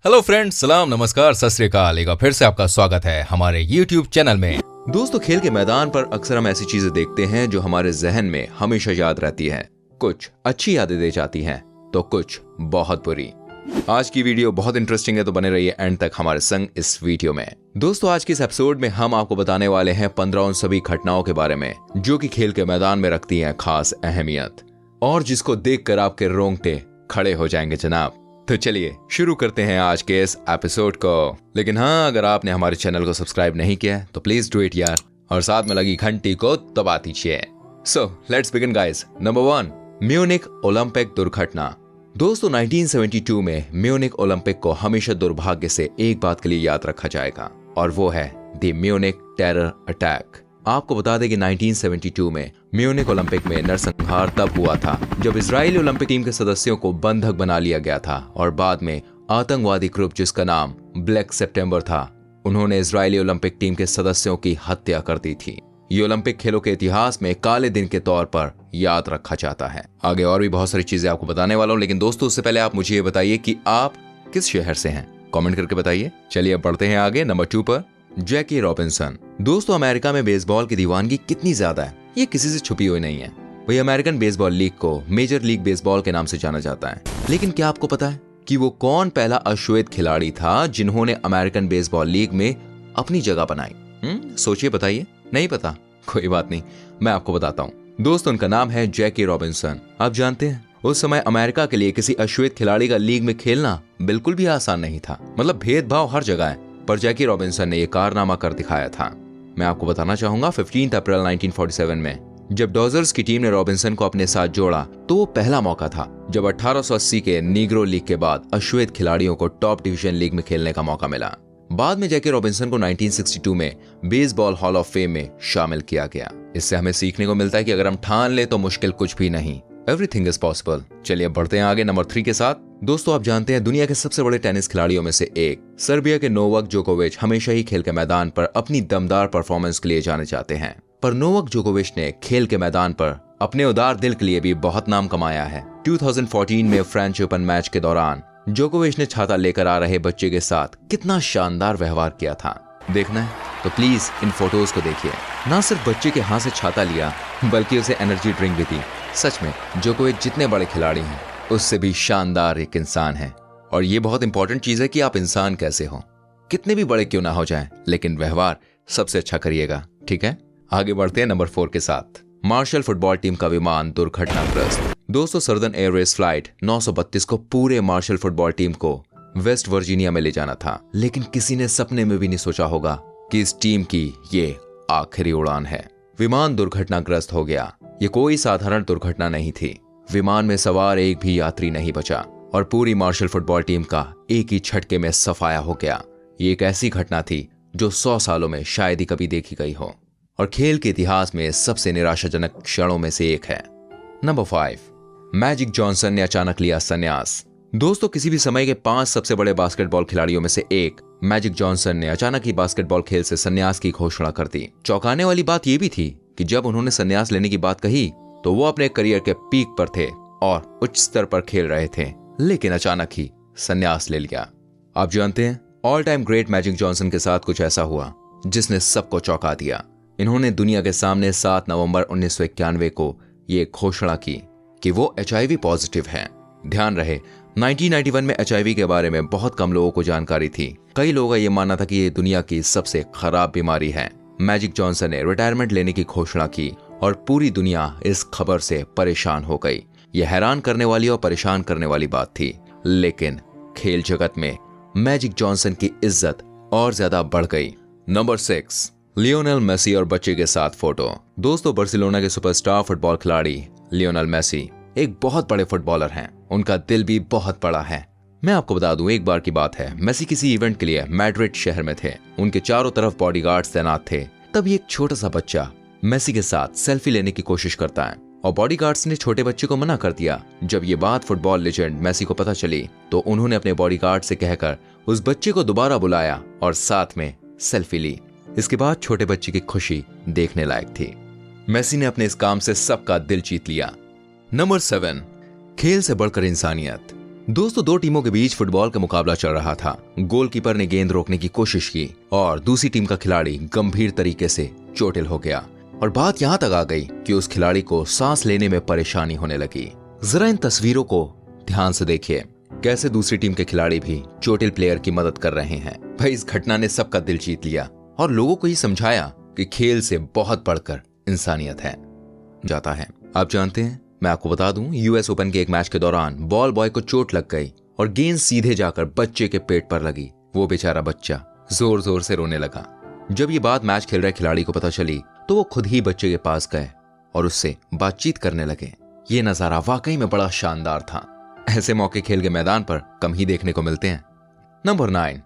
Hello friends, सलाम नमस्कार सत श्री अकाल। एक बार फिर से आपका स्वागत है हमारे YouTube चैनल में। दोस्तों, खेल के मैदान पर अक्सर हम ऐसी चीजें देखते हैं जो हमारे जहन में हमेशा याद रहती हैं। कुछ अच्छी यादें दे जाती हैं तो कुछ बहुत बुरी। आज की वीडियो बहुत इंटरेस्टिंग है, तो बने रहिए एंड तक हमारे संग इस वीडियो में। दोस्तों, आज के इस एपिसोड में हम आपको बताने वाले हैं 15 उन सभी घटनाओं के बारे में जो कि खेल के मैदान में रखती हैं खास अहमियत और जिसको देखकर आपके रोंगटे खड़े हो जाएंगे जनाब। तो चलिए शुरू करते हैं आज के इस एपिसोड को। लेकिन हाँ, अगर आपने हमारे चैनल को सब्सक्राइब नहीं किया है तो प्लीज डू इट यार, और साथ में लगी घंटी को दबा दीजिए। So let's begin guys. Number 1, Munich Olympic दुर्घटना। दोस्तों, 1972 में म्यूनिख ओलंपिक को हमेशा दुर्भाग्य से एक बात के लिए याद रखा जाएगा, और वो है द म्यूनिख टेरर अटैक। आपको बता दें कि 1972 में म्यूनिख ओलंपिक में नरसंहार तब हुआ था जब इजरायली ओलंपिक टीम के सदस्यों को बंधक बना लिया गया था, और बाद में आतंकवादी ग्रुप जिसका नाम ब्लैक सितंबर था, उन्होंने इजरायली ओलंपिक टीम के सदस्यों की हत्या कर दी थी। ये ओलंपिक खेलों के इतिहास में काले दिन के तौर पर याद रखा जाता है। आगे और भी बहुत सारी चीजें आपको बताने वाला हूँ, लेकिन दोस्तों उससे पहले आप मुझे ये बताइए कि आप किस शहर से हैं, कमेंट करके बताइए। चलिए अब बढ़ते हैं आगे। नंबर 2 पर जैकी रॉबिन्सन। दोस्तों, अमेरिका में बेसबॉल की दीवानगी कितनी ज्यादा है ये किसी से छुपी हुई नहीं है। वही अमेरिकन बेसबॉल लीग को मेजर लीग बेसबॉल के नाम से जाना जाता है। लेकिन क्या आपको पता है कि वो कौन पहला अश्वेत खिलाड़ी था जिन्होंने अमेरिकन बेसबॉल लीग में अपनी जगह बनाई? सोचिए, बताइए। नहीं पता? कोई बात नहीं, मैं आपको बताता हूँ। दोस्तों, उनका नाम है जैकी रॉबिन्सन। आप जानते हैं उस समय अमेरिका के लिए किसी अश्वेत खिलाड़ी का लीग में खेलना बिल्कुल भी आसान नहीं था। मतलब भेदभाव हर जगह है, पर जैकी रॉबिन्सन ने यह कारनामा कर दिखाया था। मैं आपको बताना चाहूंगा 15 अप्रैल 1947 में जब डॉजर्स की टीम ने रॉबिन्सन को अपने साथ जोड़ा तो वो पहला मौका था जब 1880 के नीग्रो लीग के बाद अश्वेत खिलाड़ियों को टॉप डिवीजन लीग में खेलने का मौका मिला। बाद में जैकी रॉबिन्सन को 1962 में बेसबॉल हॉल ऑफ फेम में शामिल किया गया। इससे हमें सीखने को मिलता है कि अगर हम ठान ले तो मुश्किल कुछ भी नहीं, एवरीथिंग इज पॉसिबल। चलिए बढ़ते हैं आगे नंबर 3 के साथ। दोस्तों, आप जानते हैं दुनिया के सबसे बड़े टेनिस खिलाड़ियों में से एक सर्बिया के नोवाक जोकोविच हमेशा ही खेल के मैदान पर अपनी दमदार परफॉर्मेंस के लिए जाने जाते हैं। पर नोवाक जोकोविच ने खेल के मैदान पर अपने उदार दिल के लिए भी बहुत नाम कमाया है। 2014 में फ्रेंच ओपन मैच के दौरान जोकोविच ने छाता लेकर आ रहे बच्चे के साथ कितना शानदार व्यवहार किया था। देखना है तो प्लीज इन फोटोज को देखिए। ना सिर्फ बच्चे के हाथ से छाता लिया बल्कि उसे एनर्जी ड्रिंक भी दी। सच में जोकोविच जितने बड़े खिलाड़ी हैं उससे भी शानदार एक इंसान है। और ये बहुत इंपॉर्टेंट चीज है कि आप इंसान कैसे हो, कितने भी बड़े क्यों ना हो जाएं, लेकिन व्यवहार सबसे अच्छा करिएगा, ठीक है? आगे बढ़ते हैं नंबर 4 के साथ। मार्शल फुटबॉल टीम का विमान दुर्घटनाग्रस्त। दोस्तों, सर्दर्न एयरवेज फ्लाइट 932 को पूरे मार्शल फुटबॉल टीम को वेस्ट वर्जीनिया में ले जाना था, लेकिन किसी ने सपने में भी नहीं सोचा होगा कि इस टीम की ये आखिरी उड़ान है। विमान दुर्घटनाग्रस्त हो गया। ये कोई साधारण दुर्घटना नहीं थी। विमान में सवार एक भी यात्री नहीं बचा और पूरी मार्शल फुटबॉल टीम का एक ही झटके में सफाया हो गया। ये एक ऐसी घटना थी जो 100 सालों में शायद ही कभी देखी गई हो और खेल के इतिहास में सबसे निराशाजनक क्षणों में से एक है। नंबर 5, मैजिक जॉनसन ने अचानक लिया संन्यास। दोस्तों, किसी भी समय के 5 सबसे बड़े बास्केटबॉल खिलाड़ियों में से एक मैजिक जॉनसन ने अचानक ही बास्केटबॉल खेल से संन्यास की घोषणा कर दी। चौंकाने वाली बात यह भी थी कि जब उन्होंने संन्यास लेने की बात कही तो वो अपने करियर के पीक पर थे और उच्च स्तर पर खेल रहे थे, लेकिन अचानक ही संन्यास ले लिया। आप जानते हैं all time great magic Johnson के साथ कुछ ऐसा हुआ जिसने सबको चौंका दिया। इन्होंने दुनिया के सामने 7 नवंबर 1991 को ये घोषणा की कि वो HIV पॉजिटिव हैं। ध्यान रहे 1991 में HIV के बारे में बहुत कम लोगों को जानकारी थी। कई लोगों का ये मानना था कि ये दुनिया की सबसे खराब बीमारी है। मैजिक जॉनसन ने रिटायरमेंट लेने की घोषणा की और पूरी दुनिया इस खबर से परेशान हो गई। यह हैरान करने वाली और परेशान करने वाली बात थी, लेकिन खेल जगत में मैजिक जॉनसन की इज्जत और ज्यादा बढ़ गई। नंबर 6, लियोनेल मेसी और बच्चे के साथ फोटो। दोस्तों, बार्सिलोना के सुपरस्टार फुटबॉल खिलाड़ी लियोनेल मेसी एक बहुत बड़े फुटबॉलर हैं। उनका दिल भी बहुत बड़ा है। मैं आपको बता दूं, एक बार की बात है, मेसी किसी इवेंट के लिए मैड्रिड शहर में थे। उनके चारों तरफ बॉडीगार्ड्स तैनात थे। तभी एक छोटा सा बच्चा मेसी के साथ सेल्फी लेने की कोशिश करता है और बॉडीगार्ड्स ने छोटे बच्चे को मना कर दिया। जब ये बात फुटबॉल लेजेंड मेसी को पता चली तो उन्होंने अपने बॉडीगार्ड से कहकर उस बच्चे को दोबारा बुलाया और साथ में सेल्फी ली। इसके बाद छोटे बच्चे की खुशी देखने लायक थी। मेसी ने अपने इस काम से सबका दिल जीत लिया। नंबर 7, खेल से बढ़कर इंसानियत। दोस्तों दो टीमों के बीच फुटबॉल का मुकाबला चल रहा था। गोलकीपर ने गेंद रोकने की कोशिश की और दूसरी टीम का खिलाड़ी गंभीर तरीके से चोटिल हो गया और बात यहाँ तक आ गई कि उस खिलाड़ी को सांस लेने में परेशानी होने लगी। जरा इन तस्वीरों को ध्यान से देखिए, कैसे दूसरी टीम के खिलाड़ी भी चोटिल प्लेयर की मदद कर रहे हैं। भाई इस घटना ने सबका दिल जीत लिया और लोगों को ये समझाया कि खेल से बहुत बढ़कर इंसानियत है जाता है। आप जानते हैं, मैं आपको बता दूं, यूएस ओपन के एक मैच के दौरान बॉल बॉय को चोट लग गई और गेंद सीधे जाकर बच्चे के पेट पर लगी। वो बेचारा बच्चा जोर जोर से रोने लगा। जब ये बात मैच खेल रहे खिलाड़ी को पता चली तो वो खुद ही बच्चे के पास गए और उससे बातचीत करने लगे। ये नजारा वाकई में बड़ा शानदार था। ऐसे मौके खेल के मैदान पर कम ही देखने को मिलते हैं। नंबर 9,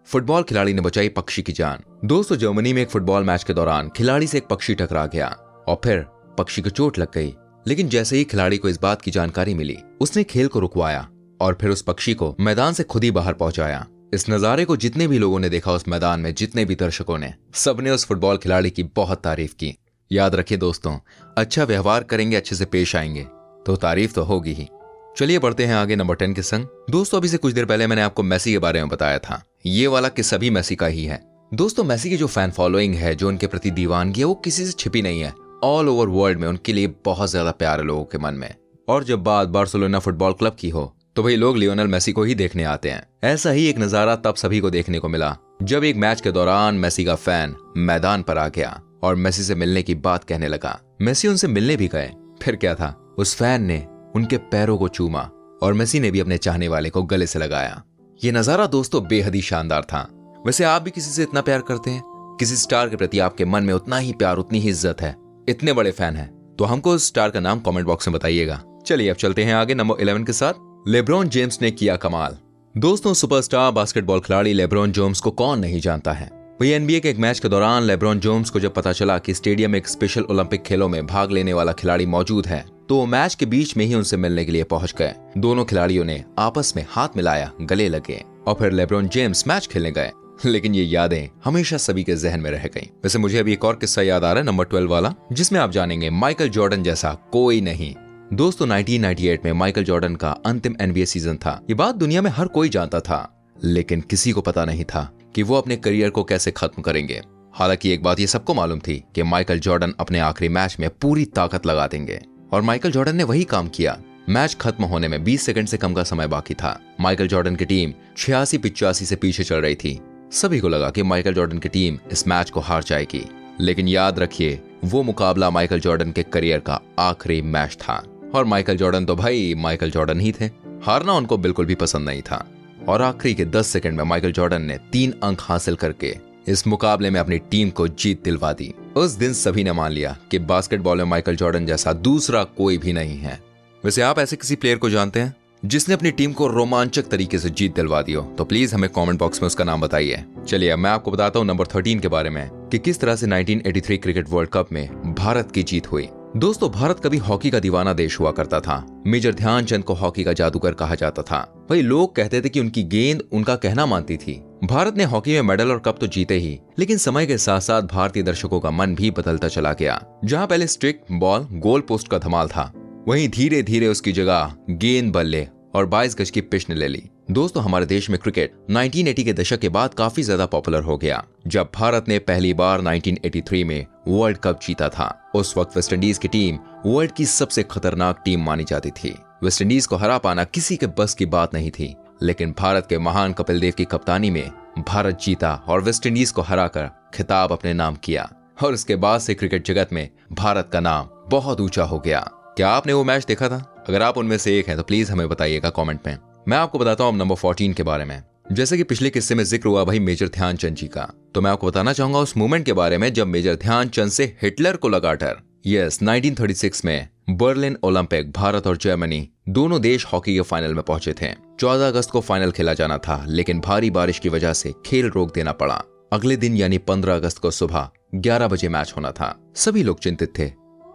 फुटबॉल खिलाड़ी ने बचाई पक्षी की जान। दोस्तों जर्मनी में एक फुटबॉल मैच के दौरान खिलाड़ी से एक पक्षी टकरा गया और फिर पक्षी को चोट लग गई। लेकिन जैसे ही खिलाड़ी को इस बात की जानकारी मिली, उसने खेल को रुकवाया और फिर उस पक्षी को मैदान से खुद ही बाहर पहुंचाया। इस नजारे को जितने भी लोगों ने देखा उस मैदान में, जितने भी दर्शकों ने, सबने उस फुटबॉल खिलाड़ी की बहुत तारीफ की। याद रखिए दोस्तों, अच्छा व्यवहार करेंगे, अच्छे से पेश आएंगे तो तारीफ तो होगी ही। चलिए बढ़ते हैं आगे नंबर 10 के संग। दोस्तों अभी से कुछ देर पहले मैंने आपको मेसी के बारे में बताया था। ये वाला किस्सा भी मेसी का ही है। दोस्तों मेसी की जो फैन फॉलोइंग है, जो उनके प्रति दीवानगी है, वो किसी से छिपी नहीं है। ऑल ओवर वर्ल्ड में उनके लिए बहुत ज्यादा प्यार है लोगों के मन में। और जब बात बार्सिलोना फुटबॉल क्लब की हो तो भाई लोग लियोनेल मेसी को ही देखने आते हैं। ऐसा ही एक नजारा तब सभी को देखने को मिला जब एक मैच के दौरान मेसी का फैन मैदान पर आ गया और मेसी से मिलने की बात कहने लगा। मेसी उनसे मिलने भी गए। फिर क्या था, उस फैन ने उनके पैरों को चूमा और मेसी ने भी अपने चाहने वाले को गले से लगाया। ये नजारा दोस्तों बेहद ही शानदार था। वैसे आप भी किसी से इतना प्यार करते हैं? किसी स्टार के प्रति आपके मन में उतना ही प्यार, उतनी ही इज्जत है, इतने बड़े फैन हैं, तो हमको उस स्टार का नाम कमेंट बॉक्स में बताइएगा। चलिए अब चलते हैं आगे नंबर 11 के साथ। लेब्रॉन जेम्स ने किया कमाल। दोस्तों सुपरस्टार बास्केटबॉल खिलाड़ी लेब्रॉन जेम्स को कौन नहीं जानता है। वही एनबीए के एक मैच के दौरान लेब्रॉन जेम्स को जब पता चला कि स्टेडियम में एक स्पेशल ओलंपिक खेलों में भाग लेने वाला खिलाड़ी मौजूद है, तो वो मैच के बीच में ही उनसे मिलने के लिए पहुंच गए। दोनों खिलाड़ियों ने आपस में हाथ मिलाया, गले लगे और फिर लेब्रॉन जेम्स मैच खेलने गए। लेकिन ये यादें हमेशा सभी के जहन में रह गईं। वैसे मुझे अभी एक और किस्सा याद आ रहा है, नंबर 12 वाला, जिसमें आप जानेंगे माइकल जॉर्डन जैसा कोई नहीं। दोस्तों 1998 में माइकल जॉर्डन का अंतिम एनबीए सीजन था। ये बात दुनिया में हर कोई जानता था, लेकिन किसी को पता नहीं था कि वो अपने करियर को कैसे खत्म करेंगे। हालांकि एक बात ये सबको मालूम थी कि माइकल जॉर्डन अपने आखिरी मैच में पूरी ताकत लगा देंगे और माइकल जॉर्डन ने वही काम किया। मैच खत्म होने में 20 सेकंड से कम का समय बाकी था। माइकल जॉर्डन की टीम 86-85 से पीछे चल रही थी। सभी को लगा कि माइकल जॉर्डन की टीम इस मैच को हार जाएगी, लेकिन याद रखिए वो मुकाबला माइकल जॉर्डन के करियर का आखिरी मैच था और माइकल जॉर्डन तो भाई माइकल जॉर्डन ही थे। हारना उनको बिल्कुल भी पसंद नहीं था और आखिरी के 10 सेकंड में माइकल जॉर्डन ने 3 अंक हासिल करके इस मुकाबले में अपनी टीम को जीत दिलवा दी। उस दिन सभी ने मान लिया कि बास्केटबॉल में माइकल जॉर्डन जैसा दूसरा कोई भी नहीं है। वैसे आप ऐसे किसी प्लेयर को जानते हैं जिसने अपनी टीम को रोमांचक तरीके से जीत दिलवा दी हो? तो प्लीज हमें कमेंट बॉक्स में उसका नाम बताइए। चलिए अब मैं आपको बताता हूँ नंबर 13 के बारे में कि किस तरह से 1983 क्रिकेट वर्ल्ड कप में भारत की जीत हुई। दोस्तों भारत कभी हॉकी का दीवाना देश हुआ करता था। मेजर ध्यानचंद को हॉकी का जादूगर कहा जाता था। वही लोग कहते थे कि उनकी गेंद उनका कहना मानती थी। भारत ने हॉकी में मेडल और कप तो जीते ही, लेकिन समय के साथ साथ भारतीय दर्शकों का मन भी बदलता चला गया। जहां पहले स्ट्रिक बॉल गोल पोस्ट का धमाल था, वहीं धीरे धीरे उसकी जगह गेंद बल्ले और 22 गज की पिच ने ले ली। दोस्तों हमारे देश में क्रिकेट 1980 के दशक के बाद काफी ज्यादा पॉपुलर हो गया, जब भारत ने पहली बार 1983 में वर्ल्ड कप जीता था। उस वक्त वेस्ट इंडीज की टीम वर्ल्ड की सबसे खतरनाक टीम मानी जाती थी। वेस्ट इंडीज को हरा पाना किसी के बस की बात नहीं थी, लेकिन भारत के महान कपिल देव की कप्तानी में भारत जीता और वेस्ट इंडीज को हराकर खिताब अपने नाम किया। और उसके बाद से क्रिकेट जगत में भारत का नाम बहुत ऊंचा हो गया। क्या आपने वो मैच देखा था? अगर आप उनमें से एक हैं तो प्लीज हमें बताइएगा कमेंट में। मैं आपको बताता हूँ नंबर 14 के बारे में। जैसे कि पिछले किस्से में जिक्र हुआ भाई मेजर ध्यानचंद जी का, तो मैं आपको बताना चाहूंगा उस मूवमेंट के बारे में जब मेजर ध्यानचंद से हिटलर को लगा डर। यस, 1936 में बर्लिन ओलंपिक भारत और जर्मनी दोनों देश हॉकी के फाइनल में पहुंचे थे। 14 अगस्त को फाइनल खेला जाना था, लेकिन भारी बारिश की वजह से खेल रोक देना पड़ा। अगले दिन यानी 15 अगस्त को सुबह 11 बजे मैच होना था। सभी लोग चिंतित थे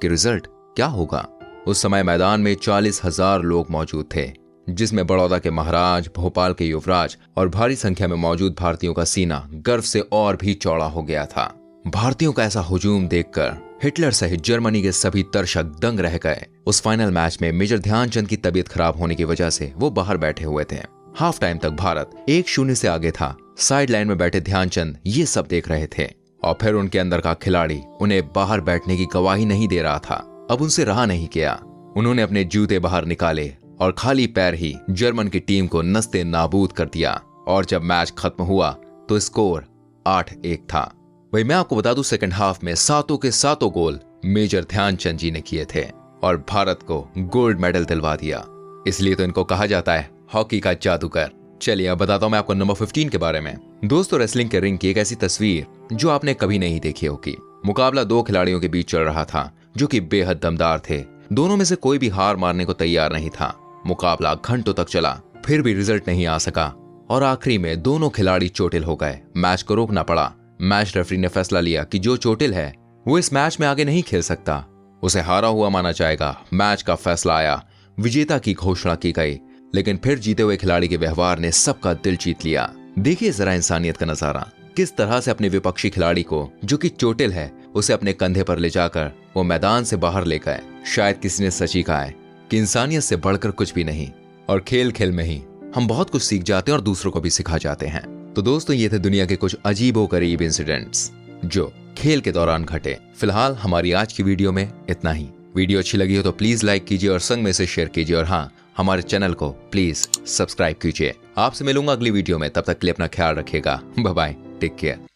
कि रिजल्ट क्या होगा। उस समय मैदान में 40,000 लोग मौजूद थे, जिसमें बड़ौदा के महाराज, भोपाल के युवराज और भारी संख्या में मौजूद भारतीयों का सीना गर्व से और भी चौड़ा हो गया था। भारतीयों का ऐसा हुजूम देखकर हिटलर सहित जर्मनी के सभी दर्शक दंग रह गए। उस फाइनल मैच में मेजर ध्यानचंद की तबीयत खराब होने की वजह से वो बाहर बैठे हुए थे। हाफ टाइम तक भारत 1-0 से आगे था। साइड लाइन में बैठे ध्यानचंद ये सब देख रहे थे और फिर उनके अंदर का खिलाड़ी उन्हें बाहर बैठने की गवाही नहीं दे रहा था। अब उनसे रहा नहीं गया। उन्होंने अपने जूते बाहर निकाले और खाली पैर ही जर्मन की टीम को नस्ते नाबूद कर दिया। और जब मैच खत्म हुआ तो स्कोर 8-1 था। वही मैं आपको बता दूं, सेकंड हाफ में सातों के सातों गोल मेजर ध्यानचंद जी ने किए थे और भारत को गोल्ड मेडल दिलवा दिया। इसलिए तो इनको कहा जाता है हॉकी का जादूगर। चलिए अब बताता हूं मैं आपको नंबर 15 के बारे में। दोस्तों, रेसलिंग के रिंग की एक ऐसी तस्वीर जो आपने कभी नहीं देखी होगी। मुकाबला दो खिलाड़ियों के बीच चल रहा था जो कि बेहद दमदार थे। दोनों में से कोई भी हार मारने को तैयार नहीं था। मुकाबला घंटों तक चला, फिर भी रिजल्ट नहीं आ सका और आखिरी में दोनों खिलाड़ी चोटिल हो गए। मैच को रोकना पड़ा। मैच रेफरी ने फैसला लिया कि जो चोटिल है वो इस मैच में आगे नहीं खेल सकता, उसे हारा हुआ माना जाएगा। मैच का फैसला आया, विजेता की घोषणा की गई, लेकिन फिर जीते हुए खिलाड़ी के व्यवहार ने सबका दिल जीत लिया। देखिए जरा इंसानियत का नजारा, किस तरह से अपने विपक्षी खिलाड़ी को जो कि चोटिल है उसे अपने कंधे पर ले जाकर वो मैदान से बाहर ले गए। शायद किसी ने सच ही कहा है कि इंसानियत से बढ़कर कुछ भी नहीं। और खेल खेल में ही हम बहुत कुछ सीख जाते हैं और दूसरों को भी सिखा जाते हैं। तो दोस्तों, ये थे दुनिया के कुछ अजीबोगरीब इंसिडेंट्स जो खेल के दौरान घटे। फिलहाल हमारी आज की वीडियो में इतना ही। वीडियो अच्छी लगी हो तो प्लीज लाइक कीजिए और संग में से शेयर कीजिए और हाँ, हमारे चैनल को प्लीज सब्सक्राइब कीजिए। आपसे मिलूंगा अगली वीडियो में, तब तक के लिए अपना ख्याल रखिएगा। Bye bye, take care.